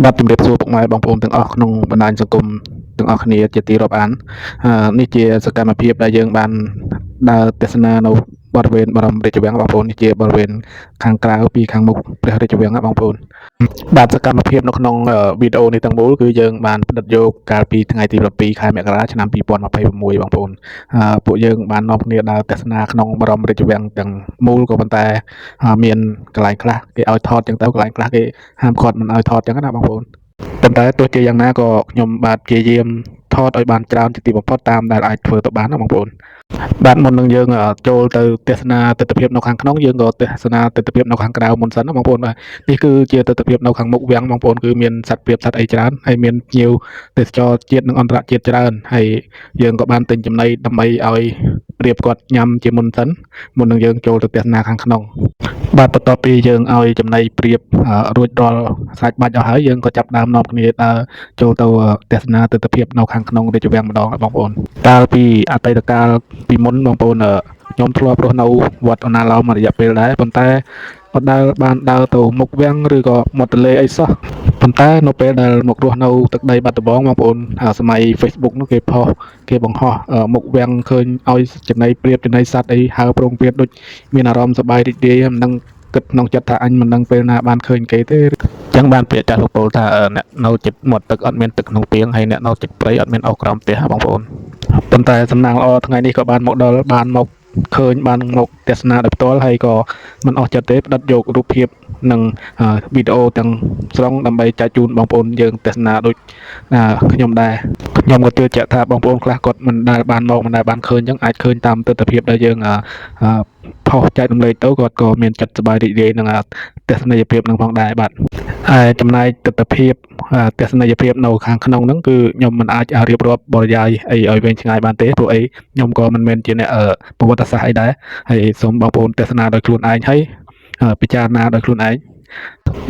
បាទជំរាបសួរពុកម៉ែបងប្អូនទាំងអស់ក្នុងបណ្ដាញសង្គមទាំងអស់គ្នាជាទីរាប់អាននេះជាសកម្មភាពដែលយើងបានដើរទស្សនានៅបរិវេណបរមរាជវាំងបងប្អូននេះជាបរិវេណខាងក្រៅពីខាងមុខព្រះរាជវាំងណាបងប្អូនបាទសកម្មភាពនៅក្នុងវីដេអូនេះទាំងមូលគឺយើងបានផ្ដិតយកកាលពីថ្ងៃទី7ខែមករាឆ្នាំ2026បងប្អូនពួកយើងបាននាំគ្នាដើរទស្សនាក្នុងបរមរាជវាំងទាំងមូលក៏ប៉ុន្តែមានកន្លែងខ្លះគេឲ្យថតចឹងទៅកន្លែងខ្លះគេហាមឃាត់មិនឲ្យថតចឹងណាបងប្អូនប៉ុន្តែទោះជាយ៉ាងណាក៏ខ្ញុំបាទព្យាយាមថតឲ្យបានច្រើនជាទីបំផុតតាមដែលអាចធ្វើទៅបានណាបងប្អូនបាទមុននឹងយើងចូលទៅទស្សនាទស្សនវិជ្ជានៅខាងក្នុងយើងក៏ទស្សនាទស្សនវិជ្ជានៅខាងក្រៅមុនសិនណាបងប្អូនបាទនេះគឺជាទស្សនវិជ្ជានៅខាងមុខវាំងបងប្អូនគឺមានសត្វព្រាបសត្វអីច្រើនហើយមានភ្ញៀវទេសចរជាតិនិងអន្តរជាតិច្រើនហើយយើងក៏បានទិញចំណីដើម្បីឲ្យព្រាបគាត់ញ៉ាំជាមុនសិនមុននឹងយើងចូលទៅទស្សនាខាងក្នុងបាទបន្ទាប់ពីយើងឲ្យចំណីព្រាបរួចរាល់សាច់បាច់អស់ហើយយើងក៏ចាប់ផ្ដើមនាំគ្នាដើរចូលទៅទស្សនាទស្សនវិជ្ជានៅខាងក្នុងរាជវាំងម្ដងបងប្អូនកាលពីអតីតកាលពីមុនបងប្អូនខ្ញុំធ្លាប់រស់នៅវត្តអូណាឡោមរយៈពេលដែរប៉ុន្តែអត់ដែលបានដើរទៅមុខវាំងឬក៏មាត់ទន្លេអីសោះប៉ុន្តែនៅពេលដែលមករស់នៅទឹកដីបាត់ដំបងបងប្អូនសម័យ Facebook នោះគេបង្ហោះមុខវាំងឃើញឲ្យចំណីព្រាបចំណីសត្វអីហើរប្រងព្រាបដូចមានអារម្មណ៍សប្បាយរីករាយមិនដឹងគិតក្នុងចិត្តថាអញមិនដឹងពេលណាបានឃើញគេទេចឹងបានពាក្យចាស់លោកពោលថាអ្នកនៅចិត្តមាត់ទឹកអត់មានទឹកក្នុងពាងហើយអ្នកនៅចិត្តព្រៃអត់មានអុសក្រោមផ្ទះបងប្អូនប៉ុន្តែសំណាងល្អថ្ងៃនេះក៏បានមកដល់បានមកឃើញបានមកទស្សនាដោយផ្ទាល់ហើយក៏មិនអស់ចិត្តទេផ្ដិតយករូបភាពនិងវីដេអូទាំងស្រុងដើម្បីចែកជូនបងប្អូនយើងទស្សនាដូចខ្ញុំដែរខ្ញុំក៏ជឿជាក់ថាបងប្អូនខ្លះគាត់មិនដែលបានមកមិនដែលបានឃើញចឹងអាចឃើញតាមទស្សនវិជ្ជាដែលយើងផុសចែករំលែកទៅគាត់ក៏មានចិត្តសប្បាយរីករាយនឹងទស្សនីយភាពនឹងផងដែរបាទហើយចំណែកទស្សនវិជ្ជាទស្សនីយភាពនៅខាងក្នុងហ្នឹងគឺខ្ញុំមិនអាចរៀបរាប់បរិយាយអីឲ្យវែងឆ្ងាយបានទេព្រោះអីខ្ញុំក៏មិនមែនជាអ្នកប្រវត្តិសាស្ត្រអីដែរហើយសូមបងប្អូនទស្សនាដោយខ្លួនឯងហើយពិចារណាដោយខ្លួនឯង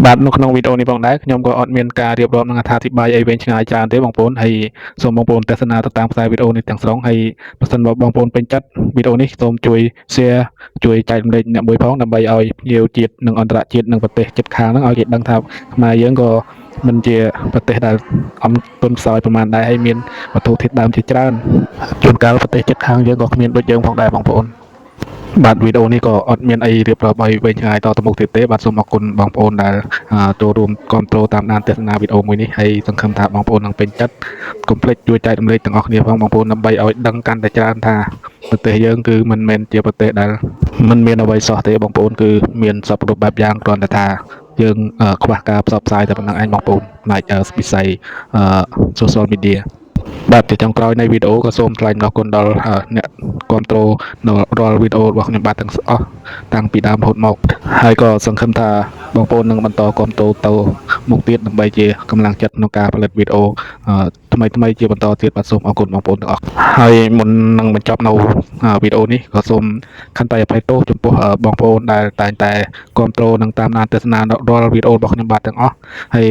បាទនៅក្នុងវីដេអូនេះផងដែរខ្ញុំក៏អត់មានការរៀបរាប់និងអត្ថាធិប្បាយអីវែងឆ្ងាយច្រើនទេបងប្អូនហើយសូមបងប្អូនទស្សនាទៅតាមខ្សែវីដេអូនេះទាំងស្រុងហើយបើសិនមកបងប្អូនពេញចិត្តវីដេអូនេះសូមជួយ share ជួយចែករំលែកអ្នកមួយផងដើម្បីឲ្យភ្ញៀវជាតិនិងអន្តរជាតិនិងប្រទេសជិតខាងហ្នឹងឲ្យគេដឹងថាខ្មែរយើងក៏មិនជាប្រទេសដែលអំទុនខ្សោយប្រហែលដែរហើយមានវត្ថុធាតុដើមជាច្រើនជួនកាលប្រទេសជិតខាងយើងក៏គ្មានដូចយើងផងដែរបងប្អូនបាទវីដេអូនេះក៏អត់មានអីរៀបរាប់ឲ្យវែងឆ្ងាយតទៅមុខទៀតទេបាទសូមអរគុណបងប្អូនដែលចូលរួមគ្រប់គ្រងតាមដានទស្សនាវីដេអូមួយនេះហើយសង្ឃឹមថាបងប្អូននឹងពេញចិត្តកុំភ្លេចជួយចែករំលែកទាំងអស់គ្នាផងបងប្អូនដើម្បីឲ្យដឹងកាន់តែច្រើនថាប្រទេសយើងគឺមិនមែនជាប្រទេសដែលមិនមានអ្វីសោះទេបងប្អូនគឺមានសពគ្រប់បែបយ៉ាងគ្រាន់តែថាយើងខ្វះការផ្សព្វផ្សាយតែប៉ុណ្្នឹងឯងបងប្អូនផ្នែកវិស័យsocial media បាទជាចុងក្រោយនៃវីដេអូក៏សូមថ្លែងអរគុណដល់អ្នកគ្រប់គ្រងនៅរាល់វីដេអូរបស់ខ្ញុំបាទទាំងអស់តាំងពីដើមរហូតមកហើយក៏សង្ឃឹមថាបងប្អូននឹងបន្តគ្រប់គ្រងទៅមុខទៀតដើម្បីជាកម្លាំងចិត្តក្នុងការផលិតវីដេអូថ្មីជាបន្តទៀតបាទសូមអរគុណបងប្អូនទាំងអស់ហើយមុននឹងបញ្ចប់នៅវីដេអូនេះក៏សូមខន្តីអភ័យទោសចំពោះបងប្អូនដែលតែងតែគ្រប់គ្រងនិងតាមដានទស្សនារាល់វីដេអូរបស់ខ្ញុំបាទទាំងអស់ហើយ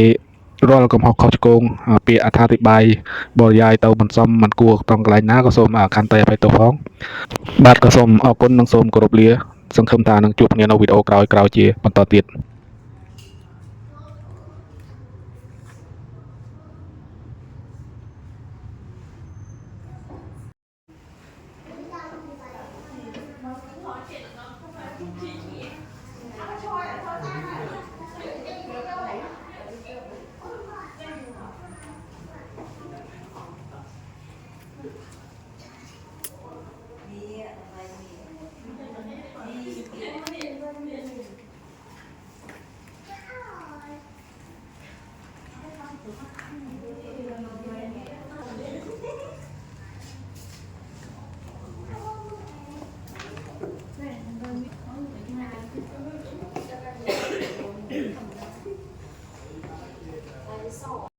រាល់កំហុសខុសឆ្គងពាក្យអត្ថាធិប្បាយបរិយាយទៅមិនសមមិនគួរត្រង់កន្លែងណាក៏សូមខន្តីអភ័យទោសផងបាទក៏សូមអរគុណនិងសូមគោរពលាសង្ឃឹមថានឹងជួបគ្នានៅវីដេអូក្រោយៗជាបន្តទៀត